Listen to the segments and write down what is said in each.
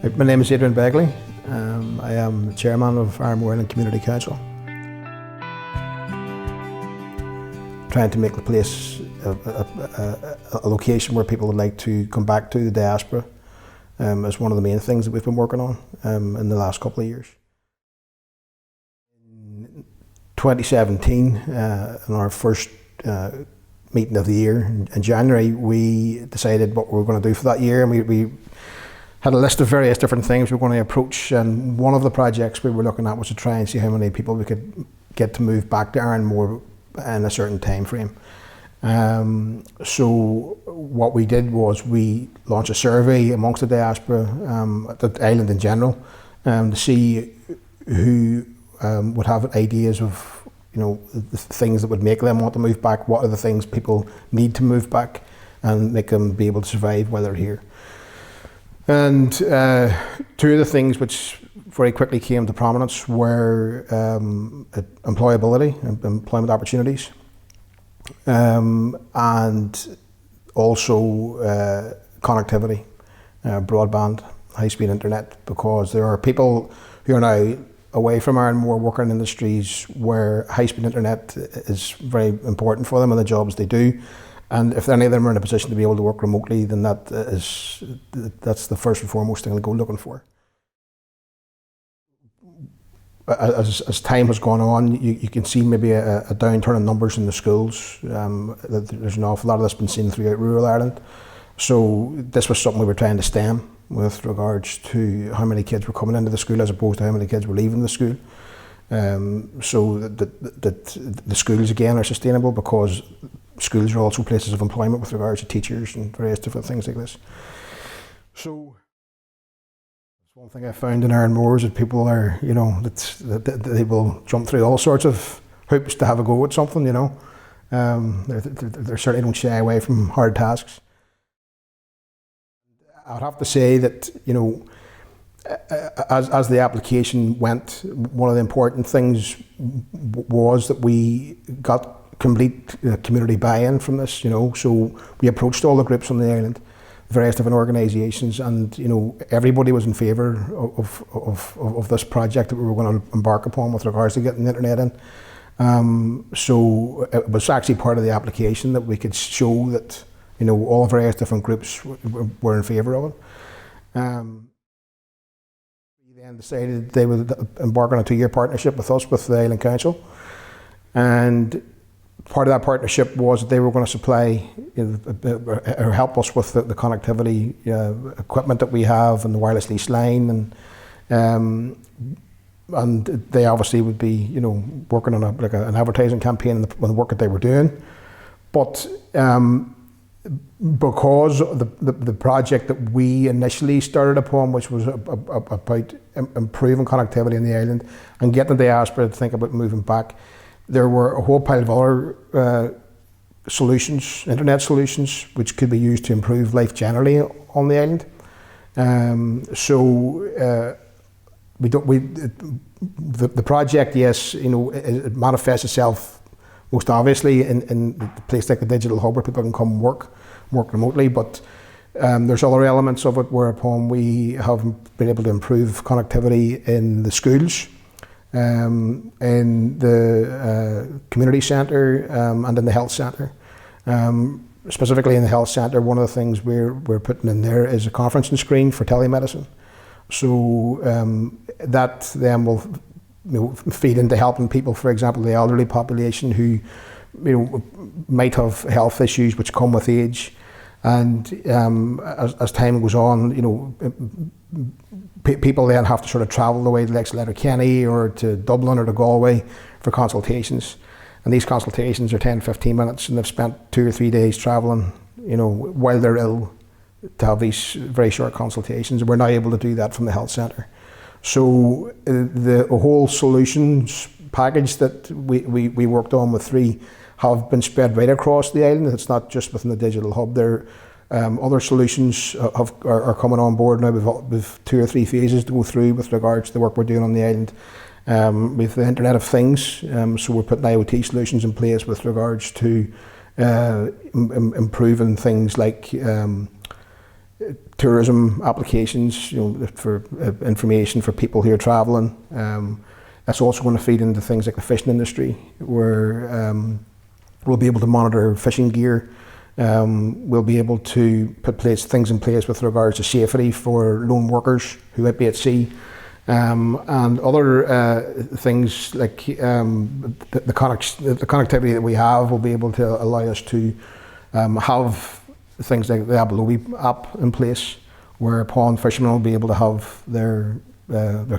My name is Adrian Begley. I am the chairman of Arranmore Community Council. Trying to make the place a location where people would like to come back to, the diaspora, is one of the main things that we've been working on in the last couple of years. In 2017, in our first meeting of the year in January, we decided what we were going to do for that year, and we had a list of various different things we were going to approach, and one of the projects we were looking at was to try and see how many people we could get to move back to Arranmore in a certain time frame. So what we did was we launched a survey amongst the diaspora, the island in general, to see who would have ideas of, the things that would make them want to move back. What are the things people need to move back and make them be able to survive while they're here? And two of the things which very quickly came to prominence were employability, employment opportunities, and also connectivity, broadband, high-speed internet, because there are people who are now away from Arranmore working in industries where high-speed internet is very important for them and the jobs they do. And if any of them are in a position to be able to work remotely, then that's the first and foremost thing to go looking for. As time has gone on, you can see maybe a downturn in numbers in the schools. There's an awful lot of this been seen throughout rural Ireland. So this was something we were trying to stem with regards to how many kids were coming into the school as opposed to how many kids were leaving the school. So that the schools again are sustainable, because schools are also places of employment with regards to teachers and various different things like this. So that's one thing I found in Arranmore, is that people are, that they will jump through all sorts of hoops to have a go at something, they certainly don't shy away from hard tasks. I'd have to say that, as the application went, one of the important things was that we got complete community buy-in from this, so we approached all the groups on the island, various different organisations, and everybody was in favour of this project that we were going to embark upon with regards to getting the internet in. So it was actually part of the application that we could show that all the various different groups were in favour of it. We then decided they would embark on a 2-year partnership with us, with the Island Council, and part of that partnership was that they were going to supply or help us with the connectivity equipment that we have and the wireless lease line, and they obviously would be working on an advertising campaign on the work that they were doing. But because the project that we initially started upon, which was about improving connectivity in the island and getting the diaspora to think about moving back, there were a whole pile of other solutions, internet solutions, which could be used to improve life generally on the island. The project, yes, it manifests itself most obviously in a place like the Digital Hub, where people can come and work remotely, but there's other elements of it whereupon we have been able to improve connectivity in the schools, in the community centre, and in the health centre. Specifically in the health centre, one of the things we're putting in there is a conferencing screen for telemedicine. So that then will feed into helping people, for example, the elderly population who might have health issues which come with age, and as time goes on, people then have to sort of travel the way to Letterkenny or to Dublin or to Galway for consultations, and these consultations are 10-15 minutes, and they've spent 2 or 3 days travelling while they're ill to have these very short consultations, and we're now able to do that from the health centre. So the whole solutions package that we worked on with 3 have been spread right across the island. It's not just within the Digital Hub. There other solutions are coming on board now. We've 2 or 3 phases to go through with regards to the work we're doing on the island with the Internet of Things. So we're putting IoT solutions in place with regards to improving things like tourism applications, for information for people who are travelling. That's also going to feed into things like the fishing industry, where we'll be able to monitor fishing gear. We'll be able to put things in place with regards to safety for lone workers who might be at sea, and other things like the connectivity that we have will be able to allow us to have things like the Abelobi app in place, whereupon fishermen will be able to have their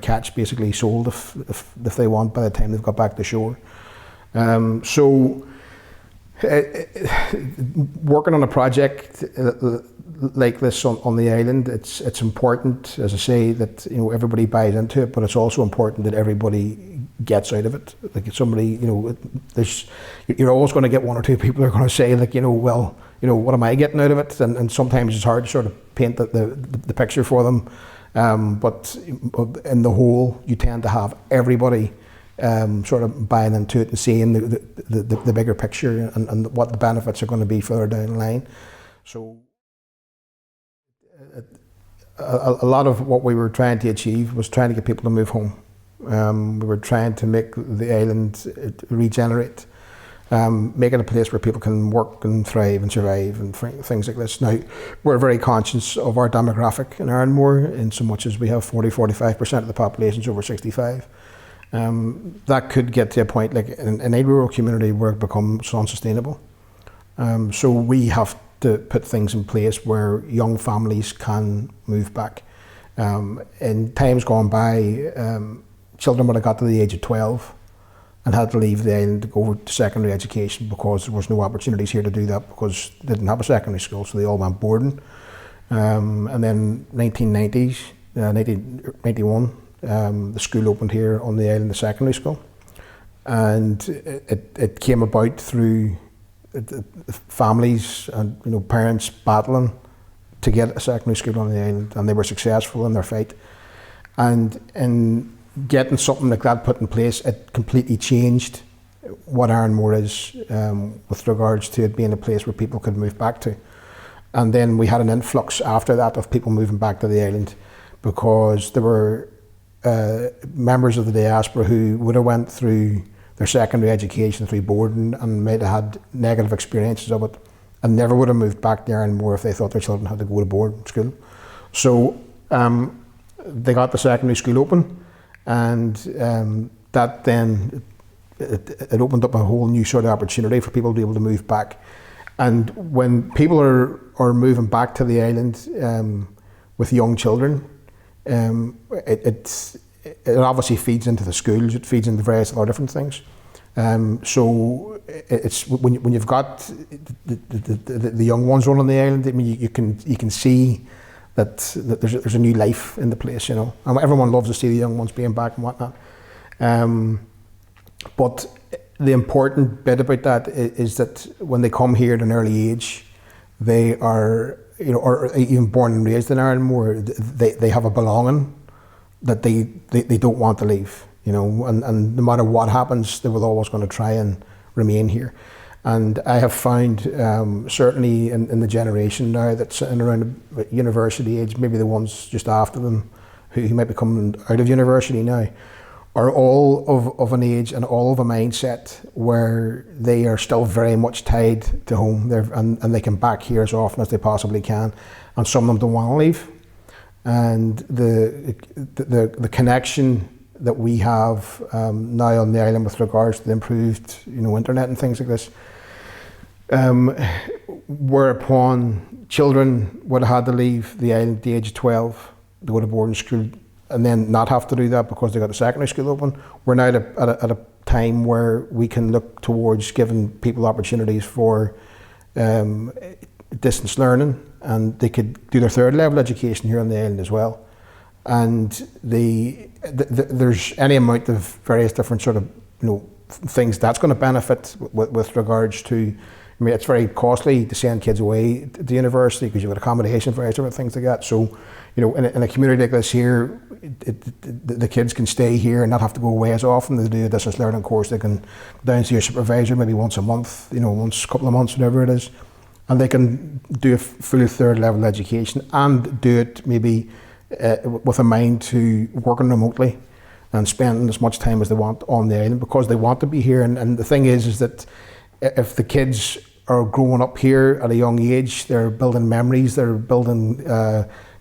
catch basically sold if they want by the time they've got back to shore. So working on a project like this on the island, it's important, as I say, that everybody buys into it, but it's also important that everybody gets out of it. Like somebody, you're always going to get one or two people who are going to say, like, well, what am I getting out of it? And sometimes it's hard to sort of paint the picture for them. But in the whole, you tend to have everybody sort of buying into it and seeing the bigger picture and what the benefits are going to be further down the line. So a lot of what we were trying to achieve was trying to get people to move home. We were trying to make the island regenerate, make it a place where people can work and thrive and survive and things like this. Now, we're very conscious of our demographic in Arranmore, in so much as we have 45% of the population is over 65. That could get to a point, like in a rural community, where it becomes unsustainable. So we have to put things in place where young families can move back. In times gone by, children would have got to the age of 12 and had to leave the island to go to secondary education because there was no opportunities here to do that because they didn't have a secondary school, so they all went boarding. And then 1990s, 1991, the school opened here on the island, the secondary school, and it came about through families and parents battling to get a secondary school on the island, and they were successful in their fight. And in getting something like that put in place, it completely changed what Arranmore is with regards to it being a place where people could move back to. And then we had an influx after that of people moving back to the island, because there were members of the diaspora who would have went through their secondary education through boarding and might have had negative experiences of it and never would have moved back to Arranmore if they thought their children had to go to boarding school. So they got the secondary school open, and that then it opened up a whole new sort of opportunity for people to be able to move back. And when people are moving back to the island with young children, it obviously feeds into the schools, it feeds into various other different things. So it's when you've got the young ones running the island, I mean, you can see that there's a new life in the place, and everyone loves to see the young ones being back and whatnot. But the important bit about that is that when they come here at an early age, they are, or even born and raised in Arranmore, they have a belonging that they don't want to leave, and no matter what happens, they were always going to try and remain here. And I have found, certainly in the generation now that's sitting around university age, maybe the ones just after them who might be coming out of university now, are all of an age and all of a mindset where they are still very much tied to home, and they can back here as often as they possibly can, and some of them don't want to leave. And the connection that we have now on the island with regards to the improved internet and things like this, whereupon children would have had to leave the island at the age of 12 to go to boarding school and then not have to do that because they got the secondary school open. We're now at a time where we can look towards giving people opportunities for distance learning, and they could do their third level education here on the island as well. And there's any amount of various different sort of things that's going to benefit with regards to. I mean, it's very costly to send kids away to university because you've got accommodation, various different things like that. So, in a community like this here, the kids can stay here and not have to go away as often. They do a distance learning course. They can go down to your supervisor maybe once a month, once a couple of months, whatever it is, and they can do a full third level education and do it maybe with a mind to working remotely and spending as much time as they want on the island because they want to be here. And the thing is that if the kids are growing up here at a young age, they're building memories, they're building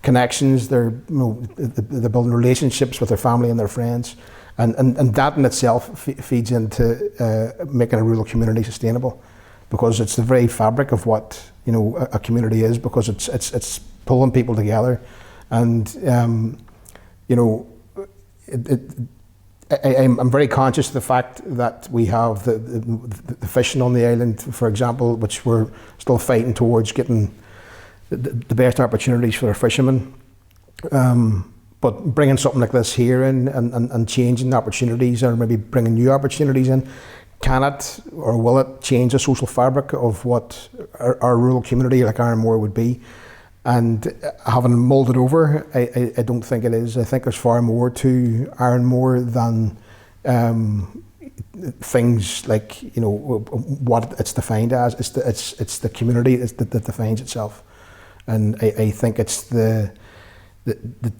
connections, they're building relationships with their family and their friends, and that in itself feeds into making a rural community sustainable, because it's the very fabric of what a community is, because it's pulling people together, and I'm very conscious of the fact that we have the fishing on the island, for example, which we're still fighting towards getting the best opportunities for our fishermen. But bringing something like this here in and changing the opportunities, or maybe bringing new opportunities in, can it or will it change the social fabric of what our rural community like Arranmore would be? And having mulled it over, I don't think it is. I think there's far more to Arranmore than things like what it's defined as. It's the community that defines itself, and I think it's the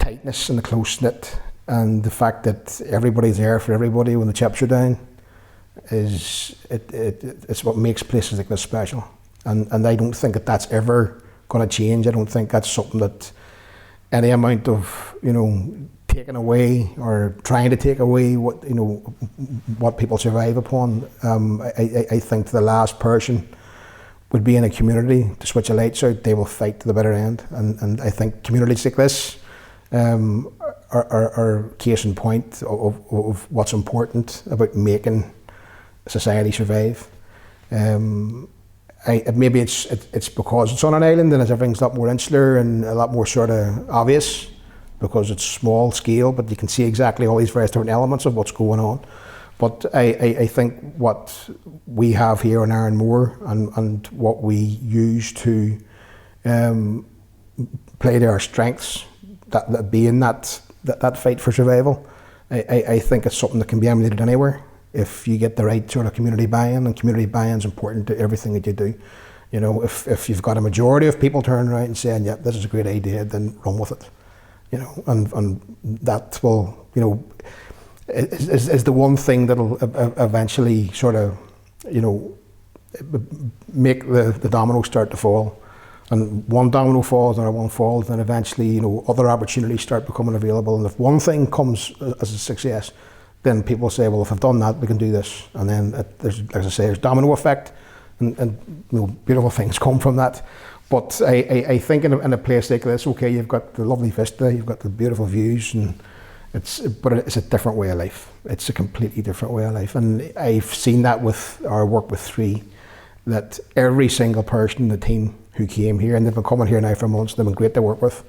tightness and the close knit, and the fact that everybody's there for everybody when the chips are down. It's what makes places like this special, and I don't think that's ever going to change. I don't think that's something that any amount of taking away or trying to take away what people survive upon. I think the last person would be in a community to switch the lights out, they will fight to the bitter end, and I think communities like this are case in point of what's important about making society survive. Maybe it's because it's on an island and everything's a lot more insular and a lot more sort of obvious because it's small scale, but you can see exactly all these various different elements of what's going on. But I think what we have here in Arranmore and what we use to play to our strengths, that being that fight for survival, I think it's something that can be emulated anywhere if you get the right sort of community buy-in, and community buy-in is important to everything that you do. If you've got a majority of people turning around and saying, "Yeah, this is a great idea," then run with it. And that will, is the one thing that'll eventually sort of, make the dominoes start to fall. And one domino falls, and one falls, and eventually, other opportunities start becoming available. And if one thing comes as a success, then people say, well, if I've done that, we can do this. And then there's, as I say, there's domino effect, and beautiful things come from that. But I think in a place like this, okay, you've got the lovely vista, you've got the beautiful views, but it's a different way of life. It's a completely different way of life. And I've seen that with our work with Three, that every single person in the team who came here, and they've been coming here now for months, they've been great to work with.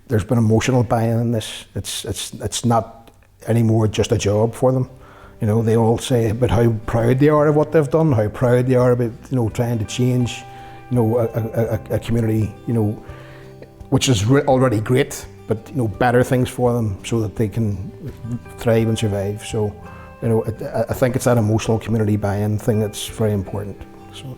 There's been emotional buy-in in this. It's not anymore just a job for them. They all say about how proud they are of what they've done, how proud they are about trying to change a community which is already great, but better things for them so that they can thrive and survive. So I think it's that emotional community buy-in thing that's very important. So